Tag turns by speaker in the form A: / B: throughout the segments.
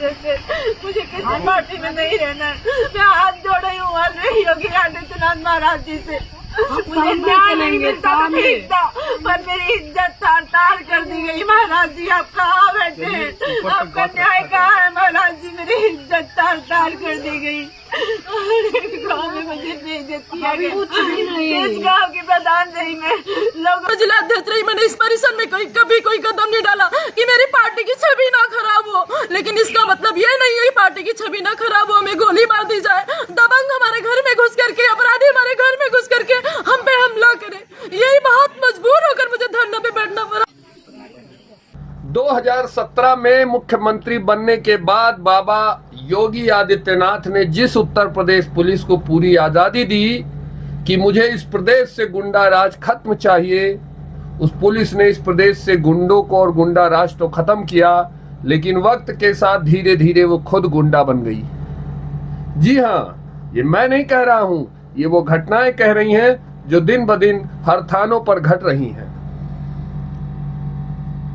A: वजह से मुझे किसी पार्टी में नहीं रहना है। मैं हाथ जोड़े हूँ योगी आदित्यनाथ महाराज जी से। मुझे न्याय नहीं मिलता तो ठीक था, पर मेरी इज्जत तार तार कर दी गई। महाराज जी आप कहाँ बैठे हैं? आपका न्याय कहाँ है महाराज जी? मेरी इज्जत तार तार कर दी गई। गाँव में मुझे बेइज्जत किया गया। इस गाँव की प्रधान रही मैं, लोगों
B: जिला अध्यक्ष रही। मैंने इस परिसर में कभी कोई कदम नहीं डाला कि मेरी पार्टी की छवि ना खराब हो, लेकिन इसका मतलब ये नहीं है पार्टी की छवि ना खराब हो, हमें गोली मार दी जाए, दबंग हमारे घर में घुस करके, अपराधी हमारे घर में घुस करके हम पे हमला करे। यही बहुत मजबूर होकर मुझे धरना पे बैठना पड़ा।
C: 2017 में मुख्यमंत्री बनने के बाद बाबा योगी आदित्यनाथ ने जिस उत्तर प्रदेश पुलिस को पूरी आजादी दी कि मुझे इस प्रदेश से गुंडा राज खत्म चाहिए, उस पुलिस ने इस प्रदेश से गुंडों को और गुंडा राज तो खत्म किया, लेकिन वक्त के साथ धीरे धीरे वो खुद गुंडा बन गई। जी हाँ, ये मैं नहीं कह रहा हूं, ये वो घटनाएं कह रही हैं जो दिन ब दिन हर थानों पर घट रही हैं।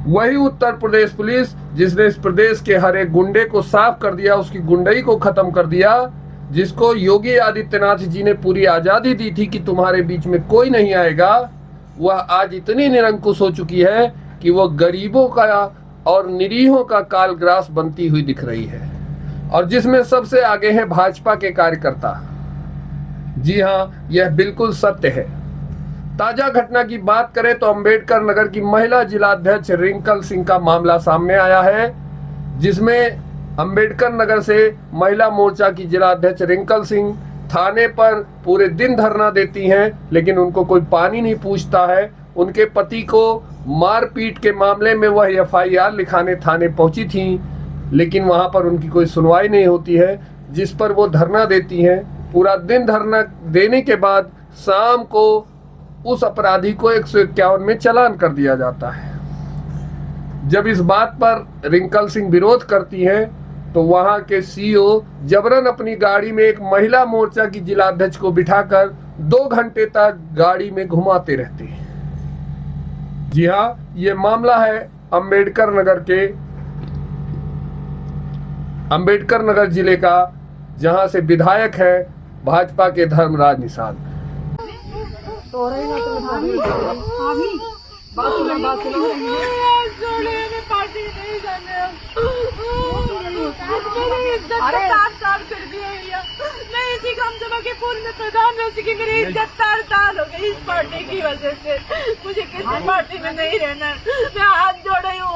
C: वही उत्तर प्रदेश पुलिस जिसने इस प्रदेश के हर एक गुंडे को साफ कर दिया, उसकी गुंडई को खत्म कर दिया, जिसको योगी आदित्यनाथ जी ने पूरी आजादी दी थी कि तुम्हारे बीच में कोई नहीं आएगा, वह आज इतनी निरंकुश हो चुकी है कि वह गरीबों का और निरीहों का कालग्रास बनती हुई दिख रही है, और जिसमें सबसे आगे हैं भाजपा के कार्यकर्ता। जी हाँ, यह बिल्कुल सत्य है। ताजा घटना की बात करें तो अंबेडकर नगर की महिला जिलाध्यक्ष रिंकल सिंह का मामला सामने आया है, जिसमें अंबेडकर नगर से महिला मोर्चा की जिलाध्यक्ष रिंकल सिंह थाने पर पूरे दिन धरना देती हैं, लेकिन उनको कोई पानी नहीं पूछता है। उनके पति को मारपीट के मामले में वह FIR लिखाने थाने पहुंची थी, लेकिन वहां पर उनकी कोई सुनवाई नहीं होती है, जिस पर वो धरना देती हैं। पूरा दिन धरना देने के बाद शाम को उस अपराधी को 151 में चालान कर दिया जाता है। जब इस बात पर रिंकल सिंह विरोध करती हैं तो वहां के CEO जबरन अपनी गाड़ी में एक महिला मोर्चा की जिलाध्यक्ष को बिठाकर 2 घंटे तक गाड़ी में घुमाते रहते हैं। जी हाँ, ये मामला है अंबेडकर नगर जिले का, जहां से विधायक है भाजपा के धर्मराज निषाद।
A: मैं इसी गम सभा के पूर्व में प्रधान रह सकी, मेरी इज्जत तार तार हो गई इस पार्टी की वजह से। मुझे किसी पार्टी में नहीं रहना है। मैं हाथ जोड़े हूँ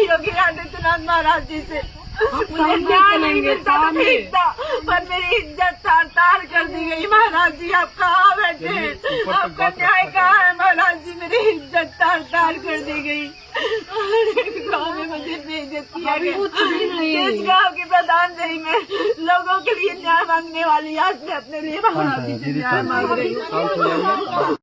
A: योगी आदित्यनाथ महाराज जी से। मुझे न्याय नहीं मिलता तो ठीक था, पर मेरी इज्जत तार तार कर दी गई। महाराज जी आप कहाँ बैठे हैं? आपका न्याय कहाँ है महाराज जी? मेरी इज्जत तार तार कर दी गई। गाँव में मुझे बेइज्जत किया गया। इस गाँव की प्रधान रही मैं, लोगों के लिए न्याय मांगने वाली, आज मैं अपने लिए महाराज जी से न्याय मांग रही हूँ।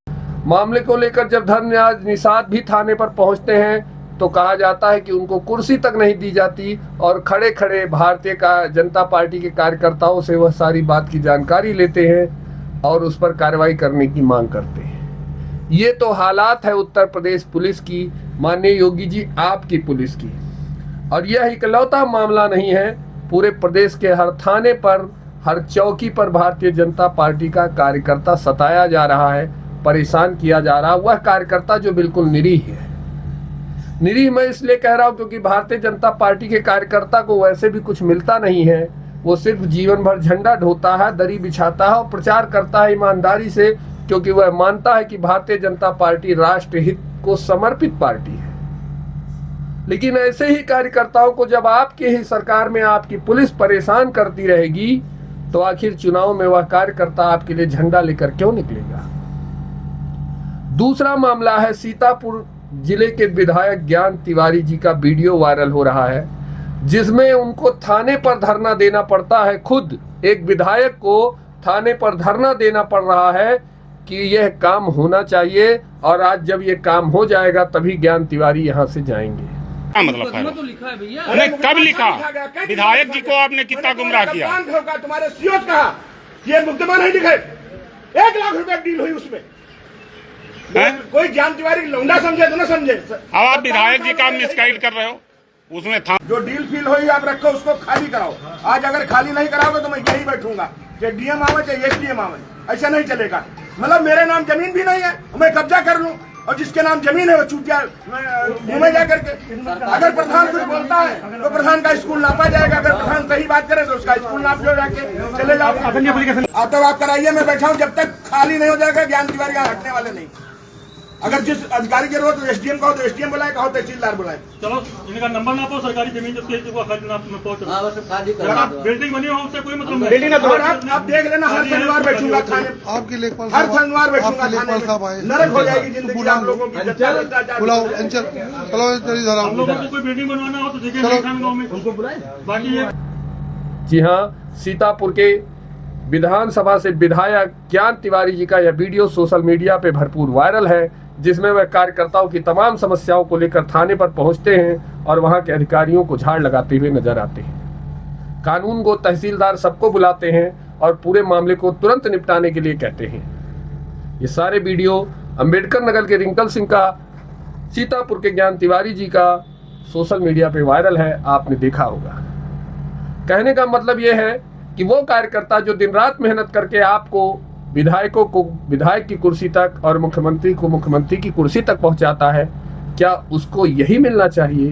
C: मामले को लेकर जब धर्मराज निषाद भी थाने पर पहुंचते हैं तो कहा जाता है कि उनको कुर्सी तक नहीं दी जाती, और खड़े खड़े भारतीय जनता पार्टी के कार्यकर्ताओं से वह सारी बात की जानकारी लेते हैं और उस पर कार्रवाई करने की मांग करते हैं। ये तो हालात है उत्तर प्रदेश पुलिस की, माननीय योगी जी आपकी पुलिस की। और यह इकलौता मामला नहीं है, पूरे प्रदेश के हर थाने पर, हर चौकी पर भारतीय जनता पार्टी का कार्यकर्ता सताया जा रहा है, परेशान किया जा रहा है। वह कार्यकर्ता जो बिल्कुल निरीह है। निरीह मैं इसलिए कह रहा हूं क्योंकि भारतीय जनता पार्टी के कार्यकर्ता को वैसे भी कुछ मिलता नहीं है। वो सिर्फ जीवन भर झंडा ढोता है, दरी बिछाता है और प्रचार करता है ईमानदारी से, क्योंकि वह मानता है कि भारतीय जनता पार्टी राष्ट्रहित को समर्पित पार्टी है। लेकिन ऐसे ही कार्यकर्ताओं को जब आपके ही सरकार में आपकी पुलिस परेशान करती रहेगी, तो आखिर चुनाव में वह कार्यकर्ता आपके लिए झंडा लेकर क्यों निकलेगा? दूसरा मामला है सीतापुर जिले के विधायक ज्ञान तिवारी जी का वीडियो वायरल हो रहा है, जिसमें उनको थाने पर धरना देना पड़ता है। खुद एक विधायक को थाने पर धरना देना पड़ रहा है कि यह काम होना चाहिए, और आज जब यह काम हो जाएगा तभी ज्ञान तिवारी यहाँ से जाएंगे।
D: क्या मतलब है? तो लिखा है भैया। अरे कब लिखा? विधायक जी को आपने कितना गुमराह किया?
E: तुम्हारे सीओ कहा ये मुकदमा नहीं लिखे, 1 लाख रुपए डील हुई उसमें। कोई ज्ञान तिवारी लौंडा समझे तो ना समझे।
D: अब आप विधायक जी का मिसगाइड कर रहे हो। उसमें था
E: जो डील फील हुई आप रखो, उसको खाली कराओ। आज अगर खाली नहीं कराओगे तो मैं यही बैठूंगा, चाहे डीएम आवे चाहे एसडीएम आवे, ऐसा नहीं चलेगा। मतलब मेरे नाम जमीन भी नहीं है, मैं कब्जा कर लूं, और जिसके नाम जमीन है वो चूतिया घूमे जा करके। अगर प्रधान कुछ बोलता है तो प्रधान का स्कूल नापा जाएगा, अगर प्रधान सही बात करे तो उसका स्कूल नाप लो, जाके चले जाओ। आतंकवाद कराइए, मैं बैठा हूँ, जब तक खाली नहीं हो जाएगा ज्ञान तिवारी यहाँ हटने वाले नहीं। अगर जिस अधिकारी की जरूरत तो एसडीएम कहो तो एसडीएम बुलाए, कहो तहसीलदार बुलाए।
F: चलो इनका नंबर ना पाओ, सरकारी जमीन बिल्डिंग बनी हो उससे कोई मतलब नहीं।
E: बिल्डिंग आप देख लेना, हर शनिवार बैठूंगा खाने,
G: आपके लेखपाल
E: हर शनिवार बैठूंगा खाने
G: साहब आए,
E: में। नरक हो जाएगी जिंदगी आप लोगों की।
G: बुलाओ अंचल, चलो इधर
F: हम लोगों
G: आओ।
F: को कोई बिल्डिंग बनवाना हो तो जगह नहीं खान गाँव में, उनको बुलाए। बाकी ये
C: जी हाँ, सीतापुर के विधानसभा से विधायक ज्ञान तिवारी जी का यह वीडियो सोशल मीडिया पे भरपूर वायरल है, जिसमें वह कार्यकर्ताओं की तमाम समस्याओं को लेकर थाने पर पहुंचते हैं और वहां के अधिकारियों को झाड़ लगाते हुए नजर आते हैं। कानून को तहसीलदार सबको बुलाते हैं और पूरे मामले को तुरंत निपटाने के लिए कहते हैं। ये सारे वीडियो अंबेडकर नगर के रिंकल सिंह का, सीतापुर के ज्ञान तिवारी जी का सोशल मीडिया पे वायरल है, आपने देखा होगा। कहने का मतलब यह है कि वो कार्यकर्ता जो दिन रात मेहनत करके आपको, विधायकों को विधायक की कुर्सी तक और मुख्यमंत्री को मुख्यमंत्री की कुर्सी तक पहुंचाता है, क्या उसको यही मिलना चाहिए?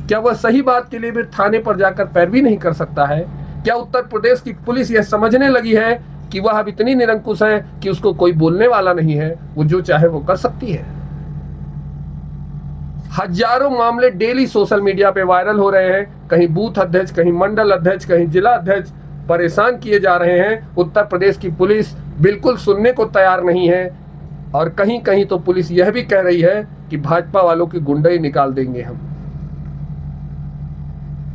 C: क्या वह सही बात के लिए भी थाने पर जाकर पैरवी नहीं कर सकता है? क्या उत्तर प्रदेश की पुलिस यह समझने लगी है कि वह अब इतनी निरंकुश है कि उसको कोई बोलने वाला नहीं है, वो जो चाहे वो कर सकती है? हजारों मामले डेली सोशल मीडिया पे वायरल हो रहे हैं। कहीं बूथ अध्यक्ष, कहीं मंडल अध्यक्ष, कहीं जिला अध्यक्ष परेशान किए जा रहे हैं। उत्तर प्रदेश की पुलिस बिल्कुल सुनने को तैयार नहीं है और कहीं कहीं तो पुलिस यह भी कह रही है कि भाजपा वालों की गुंडई निकाल देंगे हम।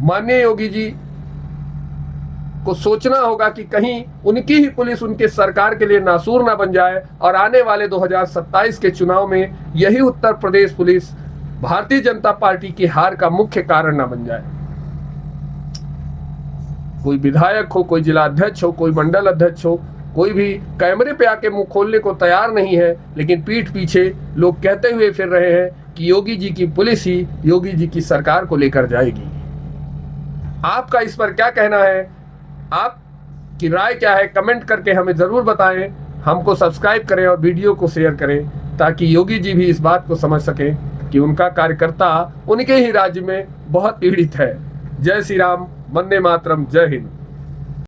C: माननीय योगी जी को सोचना होगा कि कहीं उनकी ही पुलिस उनके सरकार के लिए नासूर ना बन जाए और आने वाले 2027 के चुनाव में यही उत्तर प्रदेश पुलिस भारतीय जनता पार्टी की हार का मुख्य कारण ना बन जाए। कोई विधायक हो, कोई जिला अध्यक्ष हो, कोई मंडल अध्यक्ष हो, कोई भी कैमरे पे आके मुंह खोलने को तैयार नहीं है, लेकिन पीठ पीछे लोग कहते हुए फिर रहे हैं कि योगी जी की पुलिस ही योगी जी की सरकार को लेकर जाएगी। आपका इस पर क्या कहना है? आपकी राय क्या है? कमेंट करके हमें जरूर बताएं। हमको सब्सक्राइब करें और वीडियो को शेयर करें ताकि योगी जी भी इस बात को समझ सकें कि उनका कार्यकर्ता उनके ही राज्य में बहुत पीड़ित है। जय श्री राम, वंदे मातरम, जय हिंद।